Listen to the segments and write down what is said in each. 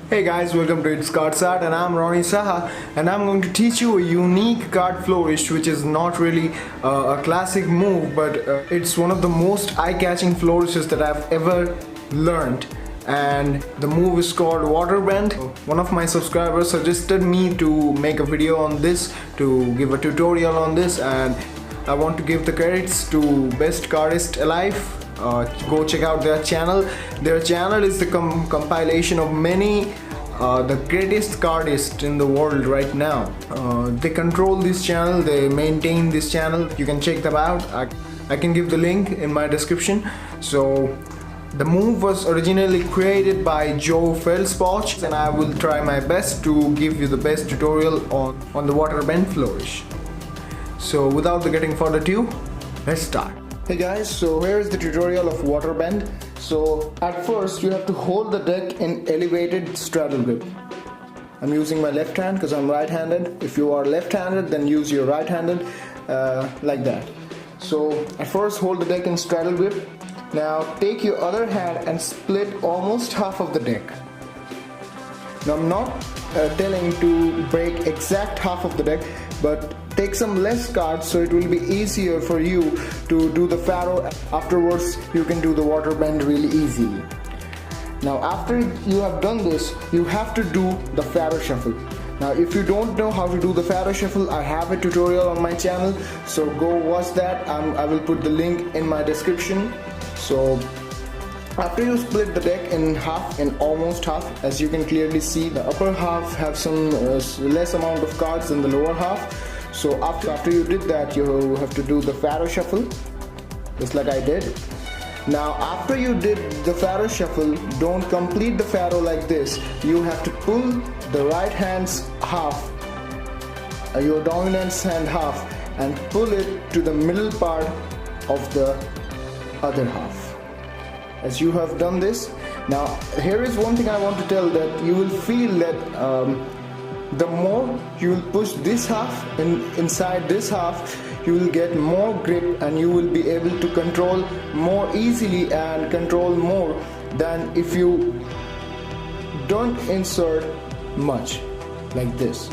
Hey guys, welcome to It's Cardist Art, and I'm Rony Saha, and I'm going to teach you a unique card flourish, which is not really a classic move, but it's one of the most eye-catching flourishes that I've ever learned. And the move is called WATERBEND. One of my subscribers suggested me to make a video on this, to give a tutorial on this, and I want to give the credits to best Cardist Alive. Go check out their channel. Their channel is the compilation of many the greatest cardists in the world right now. They control this channel, they maintain this channel. You can check them out. I can give the link in my description. So the move was originally created by Joe Feldpausch, and I will try my best to give you the best tutorial on the WATERBEND flourish. So without getting further ado, let's start. Hey guys, so here is the tutorial of WATERBEND. So at first you have to hold the deck in elevated straddle grip. I'm using my left hand because I'm right-handed. If you are left-handed, then use your right-handed like that. So at first hold the deck in straddle grip. Now take your other hand and split almost half of the deck. Now I'm not telling to break exact half of the deck, but take some less cards so it will be easier for you to do the FAROE. Afterwards you can do the WATERBEND really easily. Now after you have done this, you have to do the FAROE shuffle. Now if you don't know how to do the FAROE shuffle, I have a tutorial on my channel, so go watch that. I will put the link in my description. So after you split the deck in half, in almost half, as you can clearly see, the upper half have some less amount of cards than the lower half. So after you did that, you have to do the FAROE shuffle, just like I did. Now after you did the FAROE shuffle, don't complete the FAROE like this. You have to pull the right hand's half, your dominant hand half, and pull it to the middle part of the other half. As you have done this, now here is one thing I want to tell, that you will feel that the more you will push this half inside this half, you will get more grip and you will be able to control more easily and control more than if you don't insert much like this.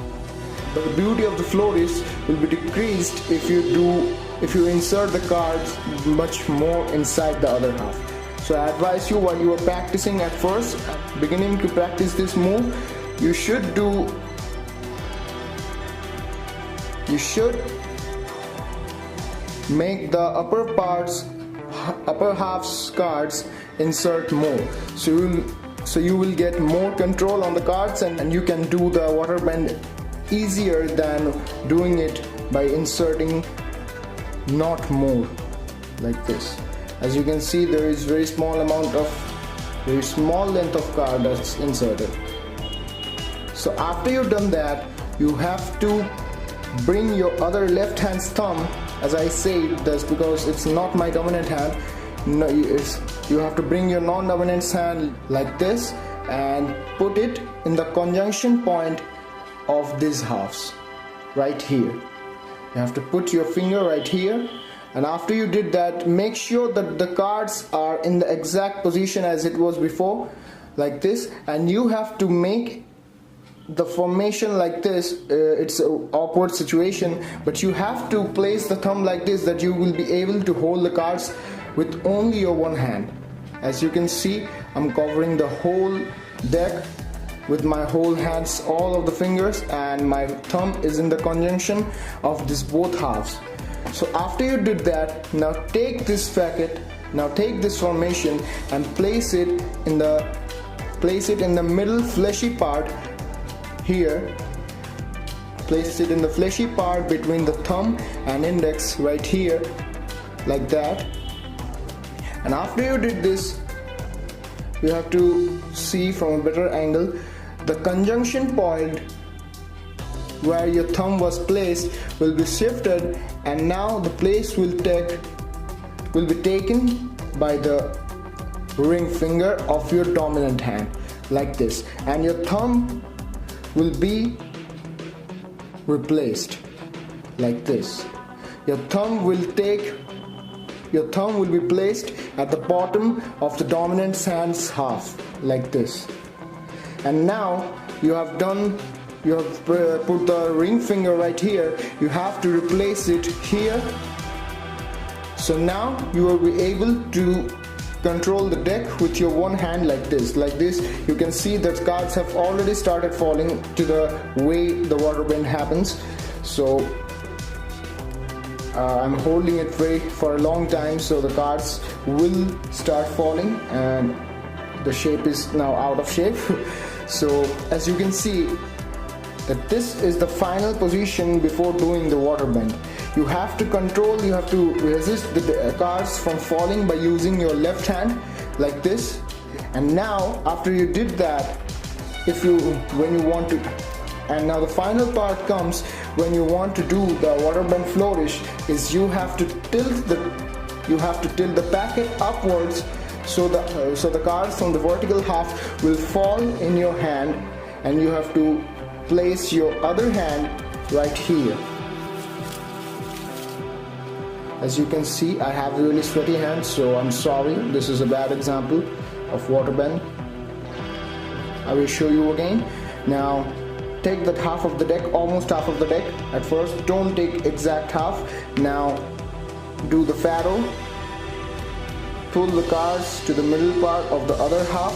But the beauty of the flourish will be decreased if you insert the cards much more inside the other half. So I advise you, while you are practicing at first, beginning to practice this move, you should make the upper half's cards insert more, so you will get more control on the cards, and you can do the WATERBEND easier than doing it by inserting not more like this. As you can see, there is very small length of card that's inserted. So after you've done that, you have to bring your other left hand's thumb, as I say this because it's not my dominant hand. No, you have to bring your non-dominant hand like this and put it in the conjunction point of these halves right here. You have to put your finger right here, and after you did that, make sure that the cards are in the exact position as it was before, like this, and you have to make the formation like this. It's an awkward situation, but you have to place the thumb like this, that you will be able to hold the cards with only your one hand. As you can see, I'm covering the whole deck with my whole hands, all of the fingers, and my thumb is in the conjunction of this both halves. So after you did that, now take this packet, now take this formation and place it in the middle fleshy part here, Place it in the fleshy part between the thumb and index right here, like that. And after you did this, you have to see from a better angle the conjunction point where your thumb was placed will be shifted, and now the place will be taken by the ring finger of your dominant hand, like this, and your thumb will be replaced like this. Your thumb will be placed at the bottom of the dominant hand's half, like this. And now you have put the ring finger right here. You have to replace it here. So now you will be able to control the deck with your one hand, like this. You can see that cards have already started falling to the way the water bend happens. So I'm holding it for a long time, so the cards will start falling, and the shape is now out of shape. So as you can see, that this is the final position before doing the water bend. You have to resist the cards from falling by using your left hand, like this. And now after you did that, and now the final part comes when you want to do the water bend flourish, is you have to tilt the packet upwards, so the cards from the vertical half will fall in your hand, and you have to place your other hand right here. As you can see, I have really sweaty hands, so I'm sorry, this is a bad example of water bend. I will show you again. Now take that half of the deck, almost half of the deck at first, don't take exact half. Now do the FAROE, pull the cards to the middle part of the other half.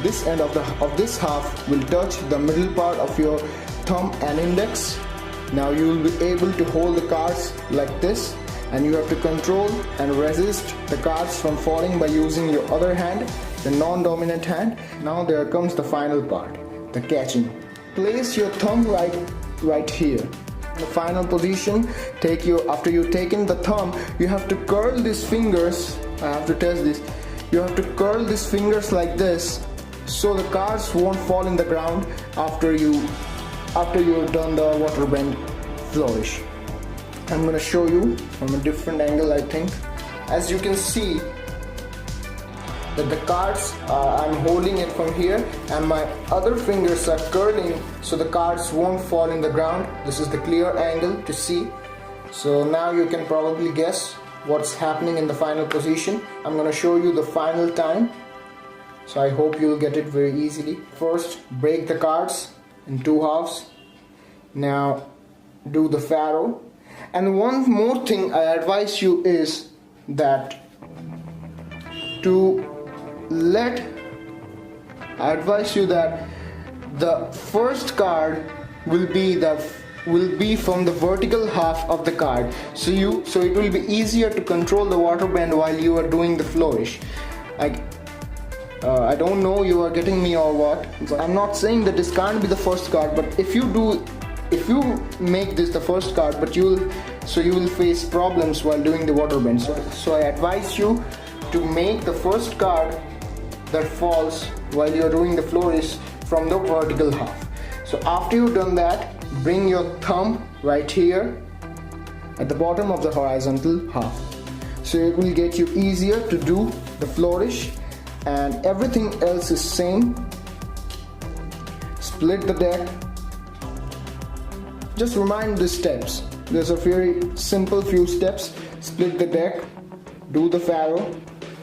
This end of this half will touch the middle part of your thumb and index. Now you will be able to hold the cards like this, and you have to control and resist the cards from falling by using your other hand, the non-dominant hand. Now there comes the final part, the catching. Place your thumb right here. The final position, after you've taken the thumb, you have to curl these fingers. I have to test this. You have to curl these fingers like this, so the cards won't fall in the ground after you've done the water bend flourish. I'm gonna show you from a different angle, I think. As you can see that the cards, I'm holding it from here, and my other fingers are curling so the cards won't fall in the ground. This is the clear angle to see. So now you can probably guess what's happening in the final position. I'm gonna show you the final time, so I hope you'll get it very easily. First, break the cards in two halves. Now do the FAROE. And one more thing I advise you is that the first card will be from the vertical half of the card, so it will be easier to control the water bend while you are doing the flourish. I don't know you are getting me or what. I'm not saying that this can't be the first card, but if you make this the first card, but you will face problems while doing the water bend. So I advise you to make the first card that falls while you're doing the flourish from the vertical half. So after you've done that, bring your thumb right here at the bottom of the horizontal half. So it will get you easier to do the flourish, and everything else is same. Split the deck. Just remind the steps. There's a very simple few steps. Split the deck, do the FAROE,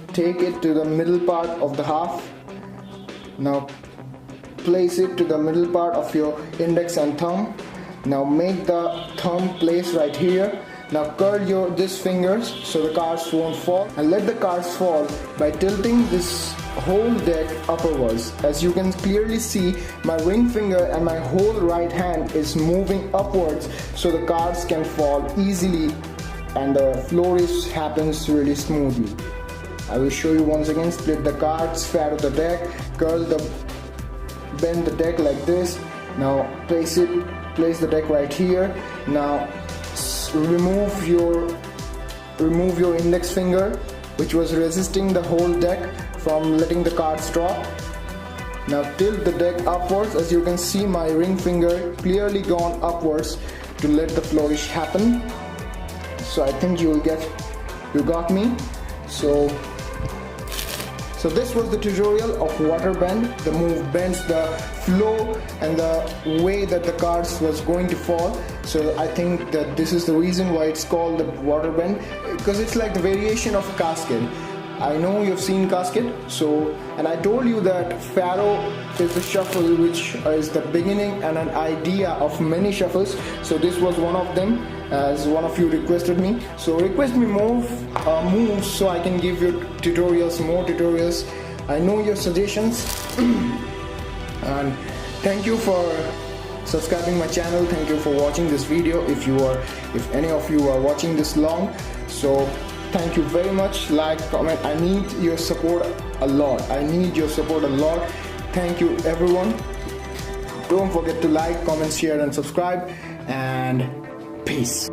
take it to the middle part of the half. Now place it to the middle part of your index and thumb. Now make the thumb place right here. Now curl these fingers so the cards won't fall, and let the cards fall by tilting this whole deck upwards. As you can clearly see, my ring finger and my whole right hand is moving upwards so the cards can fall easily and the flourish happens really smoothly. I will show you once again. Split the cards, FAROE the deck, bend the deck like this. Now place it place the deck right here. Now remove your index finger, which was resisting the whole deck from letting the cards drop. Now tilt the deck upwards. As you can see, my ring finger clearly gone upwards to let the flourish happen. So I think you got me. So this was the tutorial of water bend. The move bends the flow and the way that the cards was going to fall. So I think that this is the reason why it's called the water bend, because it's like the variation of casket. I know you've seen casket, and I told you that FAROE is the shuffle which is the beginning and an idea of many shuffles. So this was one of them, as one of you requested me. So request me more moves so I can give you more tutorials. I know your suggestions. And thank you for subscribing my channel. Thank you for watching this video. If any of you are watching this long, so thank you very much. Like, comment. I need your support a lot. Thank you everyone. Don't forget to like, comment, share and subscribe, and peace.